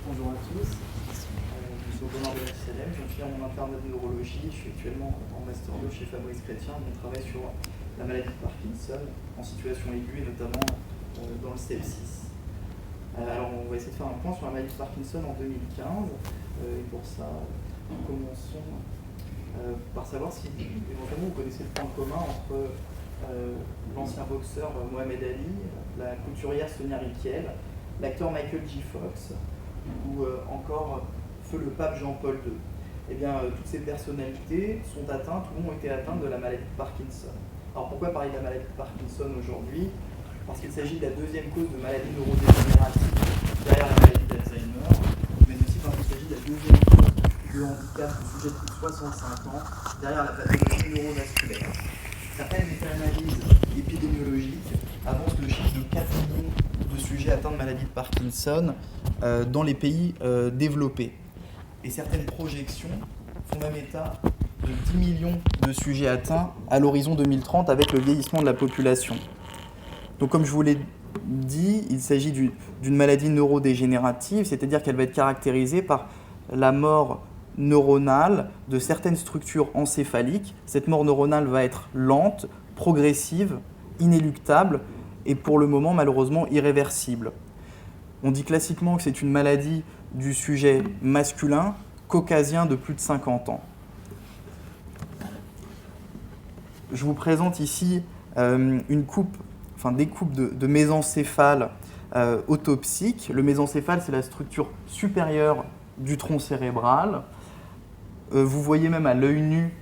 Bonjour à tous, je suis Bernard de la CLM, je suis en mon internat de neurologie, je suis actuellement en Master 2 chez Fabrice Chrétien, on travaille sur la maladie de Parkinson en situation aiguë et notamment dans le CF6. Alors on va essayer de faire un point sur la maladie de Parkinson en 2015 et pour ça commençons par savoir si éventuellement vous connaissez le point commun entre l'ancien boxeur Mohamed Ali, la couturière Sonia Rykiel, l'acteur Michael J. Fox ou encore feu le pape Jean-Paul II. Eh bien, toutes ces personnalités sont atteintes ou ont été atteintes de la maladie de Parkinson. Alors pourquoi parler de la maladie de Parkinson aujourd'hui? Parce qu'il s'agit de la deuxième cause de maladie neurodégénérative derrière la maladie d'Alzheimer, mais aussi parce qu'il s'agit de la deuxième cause de handicap au sujet de plus de 65 ans derrière la pathologie neurovasculaire. Certaines méta-analyses épidémiologiques avancent le chiffre de 4 millions de sujets atteints de maladie de Parkinson dans les pays développés. Et certaines projections font même état de 10 millions de sujets atteints à l'horizon 2030 avec le vieillissement de la population. Donc comme je vous l'ai dit, il s'agit d'une maladie neurodégénérative, c'est-à-dire qu'elle va être caractérisée par la mort neuronale de certaines structures encéphaliques. Cette mort neuronale va être lente, progressive, inéluctable et pour le moment malheureusement irréversible. On dit classiquement que c'est une maladie du sujet masculin, caucasien de plus de 50 ans. Je vous présente ici des coupes de mésencéphale autopsiques. Le mésencéphale, c'est la structure supérieure du tronc cérébral. Vous voyez même à l'œil nu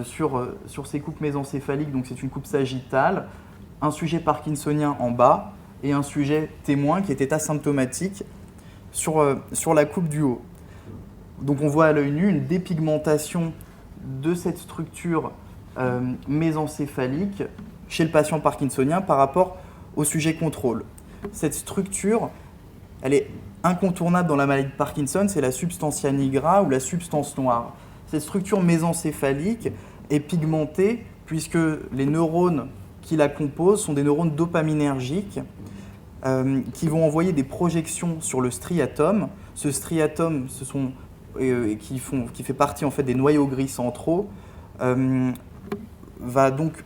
sur ces coupes mésencéphaliques, donc c'est une coupe sagittale, un sujet parkinsonien en bas et un sujet témoin qui était asymptomatique sur la coupe du haut. Donc on voit à l'œil nu une dépigmentation de cette structure mésencéphalique chez le patient parkinsonien par rapport au sujet contrôle. Cette structure, elle est incontournable dans la maladie de Parkinson, c'est la substantia nigra ou la substance noire. Cette structure mésencéphalique est pigmentée puisque les neurones qui la composent sont des neurones dopaminergiques qui vont envoyer des projections sur le striatum. Ce striatum, qui fait partie en fait des noyaux gris centraux, va donc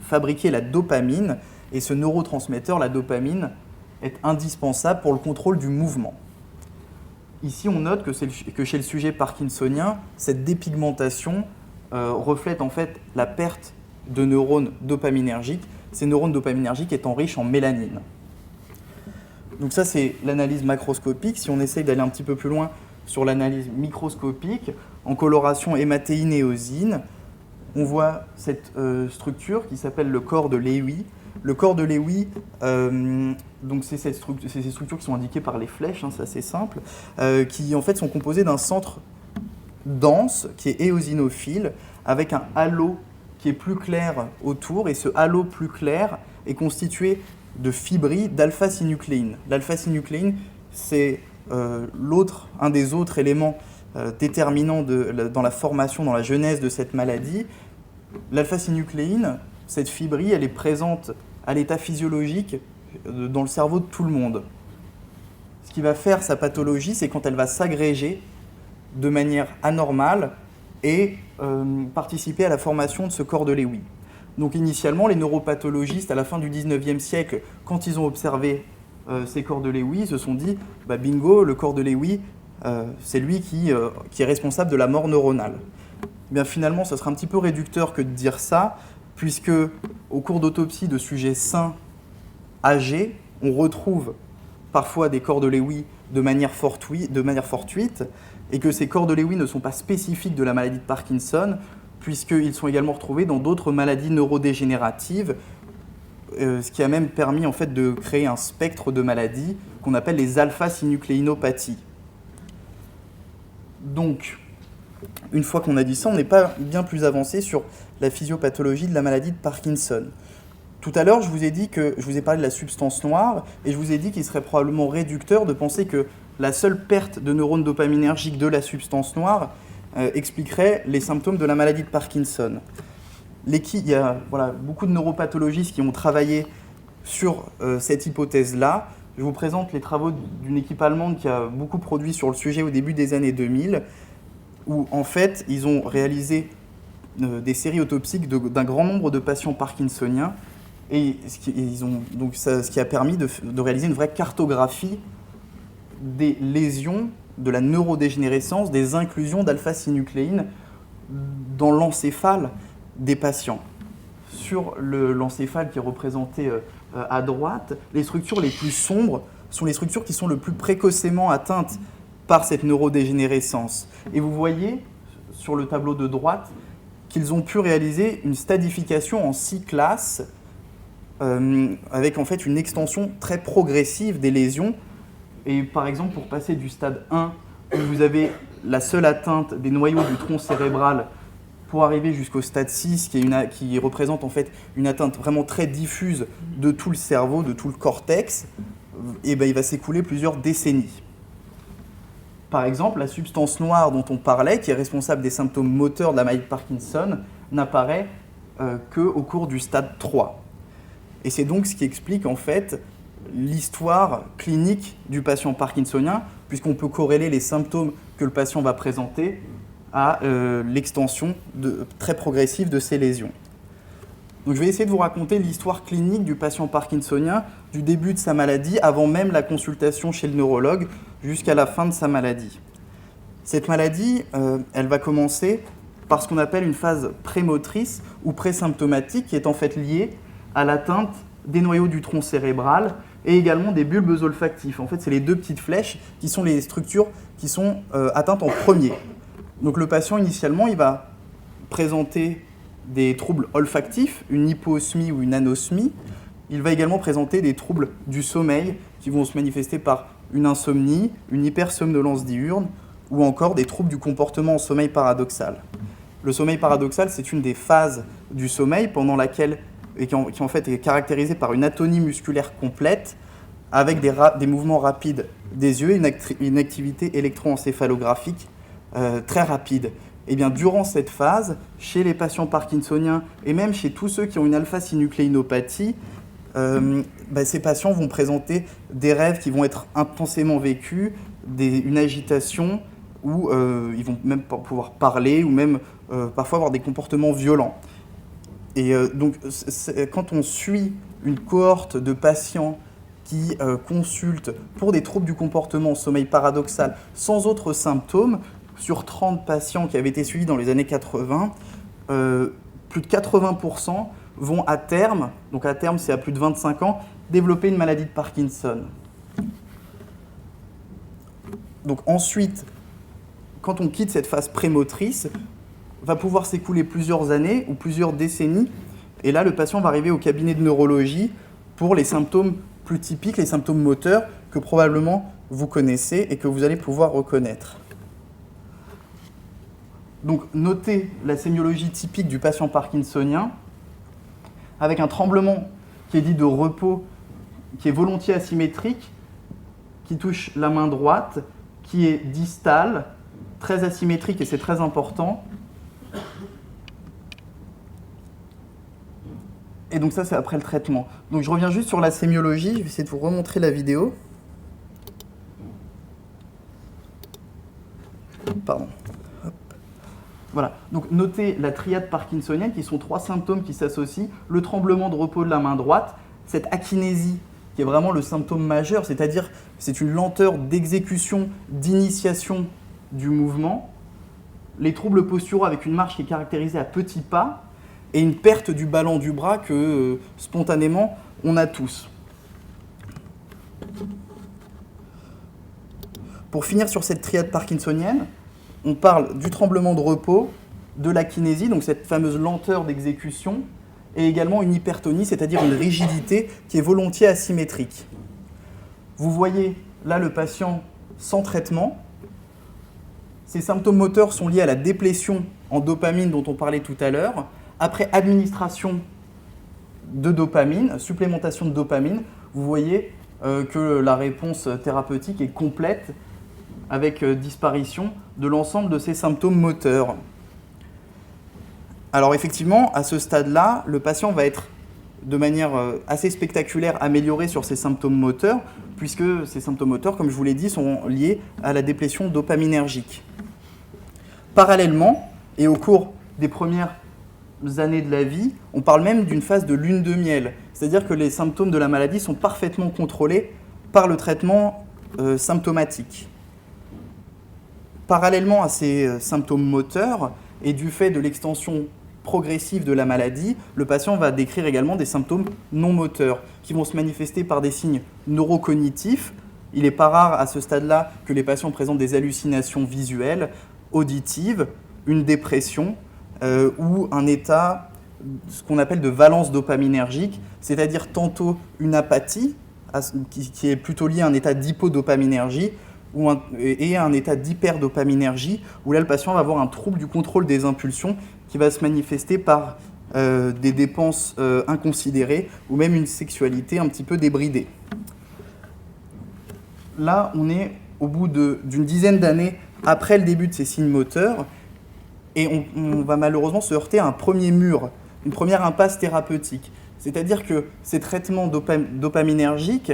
fabriquer la dopamine, et ce neurotransmetteur, la dopamine, est indispensable pour le contrôle du mouvement. Ici, on note que chez le sujet parkinsonien, cette dépigmentation reflète en fait la perte de neurones dopaminergiques, ces neurones dopaminergiques étant riches en mélanine. Donc ça, c'est l'analyse macroscopique. Si on essaye d'aller un petit peu plus loin sur l'analyse microscopique, en coloration hématéine-éosine, on voit cette structure qui s'appelle le corps de Lewy. Le corps de Lewy, donc c'est ces structures qui sont indiquées par les flèches, c'est assez simple, qui en fait sont composées d'un centre dense qui est éosinophile avec un halo qui est plus clair autour, et ce halo plus clair est constitué de fibrilles d'alpha-synucléine. L'alpha-synucléine, c'est un des autres éléments déterminants dans la formation, dans la genèse de cette maladie. L'alpha-synucléine, cette fibrille, elle est présente à l'état physiologique dans le cerveau de tout le monde. Ce qui va faire sa pathologie, c'est quand elle va s'agréger de manière anormale et participer à la formation de ce corps de Lewy. Donc initialement, les neuropathologistes, à la fin du 19e siècle, quand ils ont observé ces corps de Lewy, se sont dit bingo, le corps de Lewy, c'est lui qui est responsable de la mort neuronale. Bien, finalement, ce serait un petit peu réducteur que de dire ça, puisque au cours d'autopsie de sujets sains âgés, on retrouve parfois des corps de Lewy de manière fortuite, et que ces corps de Lewy ne sont pas spécifiques de la maladie de Parkinson, puisqu'ils sont également retrouvés dans d'autres maladies neurodégénératives, ce qui a même permis en fait, de créer un spectre de maladies qu'on appelle les alpha-synucléinopathies. Donc, une fois qu'on a dit ça, on n'est pas bien plus avancé sur la physiopathologie de la maladie de Parkinson. Tout à l'heure, je vous ai parlé de la substance noire, et je vous ai dit qu'il serait probablement réducteur de penser que la seule perte de neurones dopaminergiques de la substance noire expliquerait les symptômes de la maladie de Parkinson. Il y a beaucoup de neuropathologistes qui ont travaillé sur cette hypothèse-là, je vous présente les travaux d'une équipe allemande qui a beaucoup produit sur le sujet au début des années 2000, où en fait, ils ont réalisé des séries autopsiques d'un grand nombre de patients parkinsoniens, et ce qui a permis de réaliser une vraie cartographie des lésions, de la neurodégénérescence, des inclusions d'alpha-synucléine dans l'encéphale des patients. Sur l'encéphale qui est représenté à droite, les structures les plus sombres sont les structures qui sont le plus précocement atteintes par cette neurodégénérescence. Et vous voyez sur le tableau de droite qu'ils ont pu réaliser une stadification en 6 classes avec en fait une extension très progressive des lésions. Et par exemple, pour passer du stade 1, où vous avez la seule atteinte des noyaux du tronc cérébral, pour arriver jusqu'au stade 6, qui représente en fait une atteinte vraiment très diffuse de tout le cerveau, de tout le cortex, et ben, il va s'écouler plusieurs décennies. Par exemple, la substance noire dont on parlait, qui est responsable des symptômes moteurs de la maladie de Parkinson, n'apparaît qu'au cours du stade 3. Et c'est donc ce qui explique en fait l'histoire clinique du patient parkinsonien, puisqu'on peut corréler les symptômes que le patient va présenter à l'extension très progressive de ces lésions. Donc je vais essayer de vous raconter l'histoire clinique du patient parkinsonien, du début de sa maladie, avant même la consultation chez le neurologue, jusqu'à la fin de sa maladie. Cette maladie, elle va commencer par ce qu'on appelle une phase prémotrice ou présymptomatique, qui est en fait liée à l'atteinte des noyaux du tronc cérébral et également des bulbes olfactifs. En fait, c'est les 2 petites flèches qui sont les structures qui sont atteintes en premier. Donc le patient, initialement, il va présenter des troubles olfactifs, une hypoosmie ou une anosmie. Il va également présenter des troubles du sommeil qui vont se manifester par une insomnie, une hypersomnolence diurne ou encore des troubles du comportement en sommeil paradoxal. Le sommeil paradoxal, c'est une des phases du sommeil pendant laquelle, et qui en fait est caractérisée par une atonie musculaire complète avec des mouvements rapides des yeux et une activité électroencéphalographique très rapide. Et bien, durant cette phase, chez les patients parkinsoniens et même chez tous ceux qui ont une alpha-synucléinopathie, ces patients vont présenter des rêves qui vont être intensément vécus, une agitation, où ils vont même pouvoir parler ou même parfois avoir des comportements violents. Et donc, quand on suit une cohorte de patients qui consultent pour des troubles du comportement au sommeil paradoxal sans autres symptômes, sur 30 patients qui avaient été suivis dans les années 80, plus de 80% vont à terme, donc à terme c'est à plus de 25 ans, développer une maladie de Parkinson. Donc ensuite, quand on quitte cette phase prémotrice, va pouvoir s'écouler plusieurs années ou plusieurs décennies, et là le patient va arriver au cabinet de neurologie pour les symptômes plus typiques, les symptômes moteurs que probablement vous connaissez et que vous allez pouvoir reconnaître. Donc notez la sémiologie typique du patient parkinsonien, avec un tremblement qui est dit de repos, qui est volontiers asymétrique, qui touche la main droite, qui est distal, très asymétrique et c'est très important. Et donc ça, c'est après le traitement. Donc je reviens juste sur la sémiologie, je vais essayer de vous remontrer la vidéo. Pardon. Hop. Voilà, donc notez la triade parkinsonienne, qui sont 3 symptômes qui s'associent. Le tremblement de repos de la main droite, cette akinésie, qui est vraiment le symptôme majeur, c'est-à-dire c'est une lenteur d'exécution, d'initiation du mouvement. Les troubles posturaux avec une marche qui est caractérisée à petits pas, et une perte du ballon du bras que, spontanément, on a tous. Pour finir sur cette triade parkinsonienne, on parle du tremblement de repos, de l'akinésie, donc cette fameuse lenteur d'exécution, et également une hypertonie, c'est-à-dire une rigidité qui est volontiers asymétrique. Vous voyez là le patient sans traitement. Ces symptômes moteurs sont liés à la déplétion en dopamine dont on parlait tout à l'heure. Après administration de dopamine, supplémentation de dopamine, vous voyez que la réponse thérapeutique est complète avec disparition de l'ensemble de ces symptômes moteurs. Alors effectivement, à ce stade-là, le patient va être de manière assez spectaculaire améliorée sur ces symptômes moteurs, puisque ces symptômes moteurs, comme je vous l'ai dit, sont liés à la déplétion dopaminergique. Parallèlement, et au cours des premières années de la vie, on parle même d'une phase de lune de miel, c'est-à-dire que les symptômes de la maladie sont parfaitement contrôlés par le traitement symptomatique. Parallèlement à ces symptômes moteurs, et du fait de l'extension progressive de la maladie, le patient va décrire également des symptômes non moteurs, qui vont se manifester par des signes neurocognitifs. Il n'est pas rare à ce stade-là que les patients présentent des hallucinations visuelles, auditives, une dépression ou un état, ce qu'on appelle de valence dopaminergique, c'est-à-dire tantôt une apathie, qui est plutôt liée à un état d'hypodopaminergie, et un état d'hyperdopaminergie, où là le patient va avoir un trouble du contrôle des impulsions qui va se manifester par des dépenses inconsidérées ou même une sexualité un petit peu débridée. Là, on est au bout d'une dizaine d'années après le début de ces signes moteurs, et on va malheureusement se heurter à un premier mur, une première impasse thérapeutique. C'est-à-dire que ces traitements dopaminergiques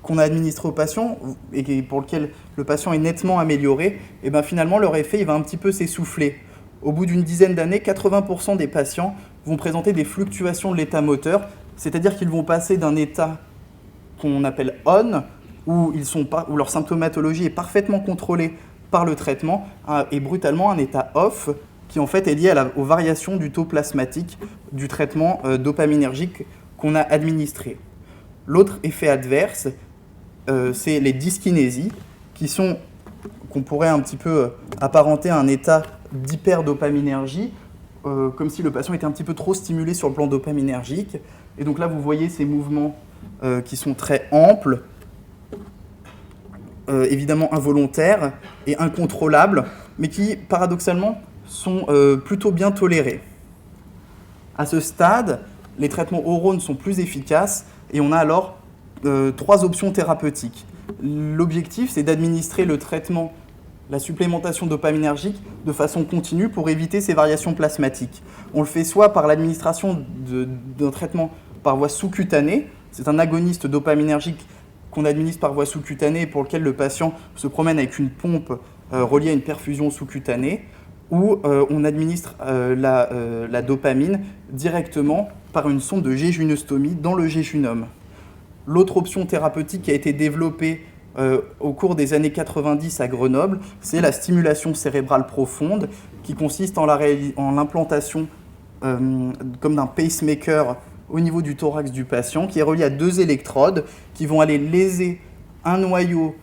qu'on administre au patient et pour lequel le patient est nettement amélioré, et bien finalement leur effet il va un petit peu s'essouffler. Au bout d'une dizaine d'années, 80% des patients vont présenter des fluctuations de l'état moteur, c'est-à-dire qu'ils vont passer d'un état qu'on appelle on, où leur symptomatologie est parfaitement contrôlée par le traitement, et brutalement un état off, qui en fait est lié aux variations du taux plasmatique du traitement dopaminergique qu'on a administré. L'autre effet adverse, c'est les dyskinésies, qu'on pourrait un petit peu apparenter à un état d'hyperdopaminergie, comme si le patient était un petit peu trop stimulé sur le plan dopaminergique. Et donc là, vous voyez ces mouvements qui sont très amples, évidemment involontaires et incontrôlables, mais qui, paradoxalement, sont plutôt bien tolérés. À ce stade, les traitements oraux ne sont plus efficaces et on a alors 3 options thérapeutiques. L'objectif, c'est d'administrer le traitement, la supplémentation dopaminergique de façon continue pour éviter ces variations plasmatiques. On le fait soit par l'administration d'un traitement par voie sous-cutanée, c'est un agoniste dopaminergique qu'on administre par voie sous-cutanée et pour lequel le patient se promène avec une pompe reliée à une perfusion sous-cutanée, ou on administre la dopamine directement par une sonde de jéjunostomie dans le jéjunum. L'autre option thérapeutique qui a été développée au cours des années 90 à Grenoble, c'est la stimulation cérébrale profonde, qui consiste en l'implantation comme d'un pacemaker au niveau du thorax du patient, qui est relié à 2 électrodes qui vont aller léser un noyau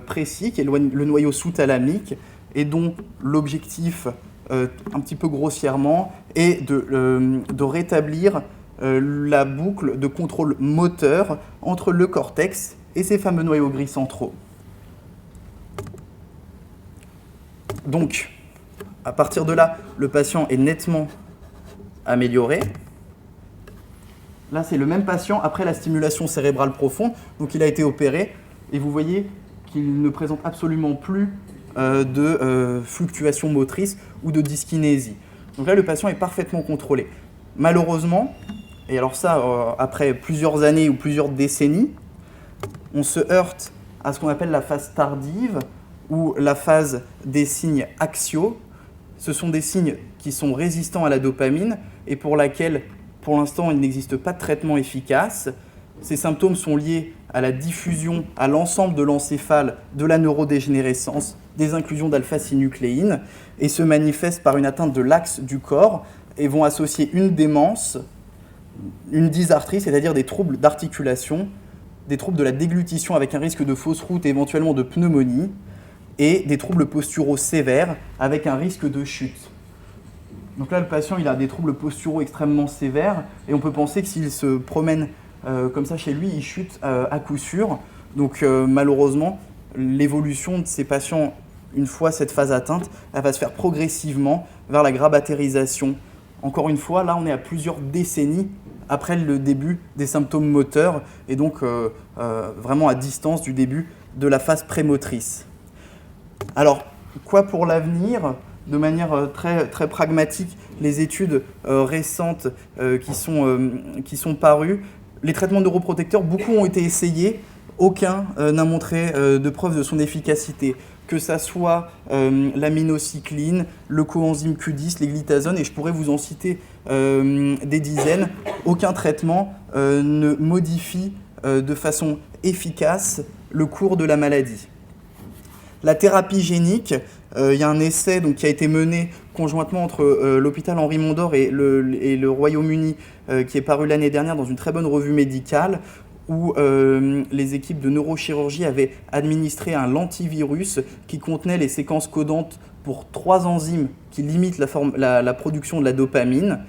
précis, qui est le noyau sous-thalamique, et dont l'objectif, un petit peu grossièrement, est de rétablir la boucle de contrôle moteur entre le cortex et ces fameux noyaux gris centraux. Donc, à partir de là, le patient est nettement amélioré. Là, c'est le même patient après la stimulation cérébrale profonde, donc il a été opéré, et vous voyez qu'il ne présente absolument plus de fluctuations motrices ou de dyskinésie. Donc là, le patient est parfaitement contrôlé. Malheureusement, et alors ça, après plusieurs années ou plusieurs décennies, on se heurte à ce qu'on appelle la phase tardive ou la phase des signes axiaux. Ce sont des signes qui sont résistants à la dopamine et pour laquelle, pour l'instant, il n'existe pas de traitement efficace. Ces symptômes sont liés à la diffusion à l'ensemble de l'encéphale de la neurodégénérescence, des inclusions d'alpha-synucléine, et se manifestent par une atteinte de l'axe du corps et vont associer une démence, une dysarthrie, c'est-à-dire des troubles d'articulation, des troubles de la déglutition avec un risque de fausse route et éventuellement de pneumonie, et des troubles posturaux sévères avec un risque de chute. Donc là, le patient il a des troubles posturaux extrêmement sévères et on peut penser que s'il se promène comme ça chez lui, il chute à coup sûr. Donc malheureusement, l'évolution de ces patients, une fois cette phase atteinte, elle va se faire progressivement vers la grabatarisation. Encore une fois, là on est à plusieurs décennies après le début des symptômes moteurs et donc vraiment à distance du début de la phase prémotrice. Alors, quoi pour l'avenir ? De manière très, très pragmatique les études récentes qui sont parues, les traitements neuroprotecteurs, beaucoup ont été essayés, aucun n'a montré de preuve de son efficacité, que ça soit l'aminocycline, le coenzyme Q10, les glitazones, et je pourrais vous en citer des dizaines. Aucun traitement ne modifie de façon efficace le cours de la maladie. La thérapie génique, il y a un essai qui a été mené conjointement entre l'hôpital Henri Mondor et le Royaume-Uni, qui est paru l'année dernière dans une très bonne revue médicale, où les équipes de neurochirurgie avaient administré un lentivirus qui contenait les séquences codantes pour 3 enzymes qui limitent la production de la dopamine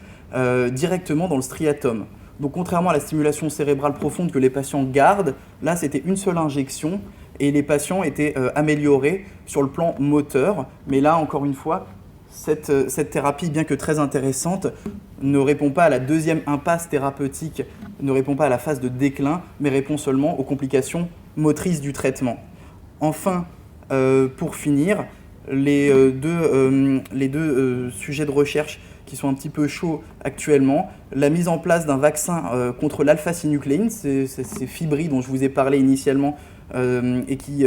directement dans le striatum. Donc contrairement à la stimulation cérébrale profonde que les patients gardent, là c'était une seule injection et les patients étaient améliorés sur le plan moteur. Mais là, encore une fois, cette thérapie, bien que très intéressante, ne répond pas à la deuxième impasse thérapeutique, ne répond pas à la phase de déclin, mais répond seulement aux complications motrices du traitement. Enfin, pour finir, les deux sujets de recherche qui sont un petit peu chauds actuellement, la mise en place d'un vaccin contre l'alpha-synucléine, ces fibrilles dont je vous ai parlé initialement et qui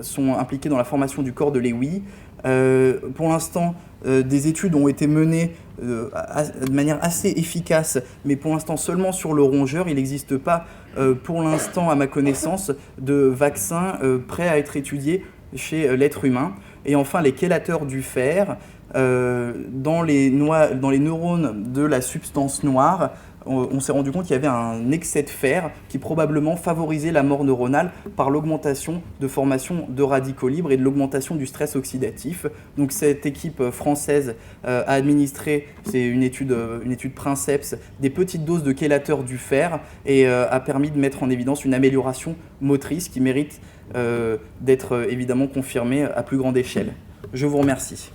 sont impliquées dans la formation du corps de Lewy. Pour l'instant, des études ont été menées de manière assez efficace, mais pour l'instant seulement sur le rongeur. Il n'existe pas, pour l'instant, à ma connaissance, de vaccin prêt à être étudié chez l'être humain. Et enfin, les chélateurs du fer, dans les neurones de la substance noire, on s'est rendu compte qu'il y avait un excès de fer qui probablement favorisait la mort neuronale par l'augmentation de formation de radicaux libres et de l'augmentation du stress oxydatif. Donc cette équipe française a administré, c'est une étude Princeps, des petites doses de chélateurs du fer et a permis de mettre en évidence une amélioration motrice qui mérite d'être évidemment confirmée à plus grande échelle. Je vous remercie.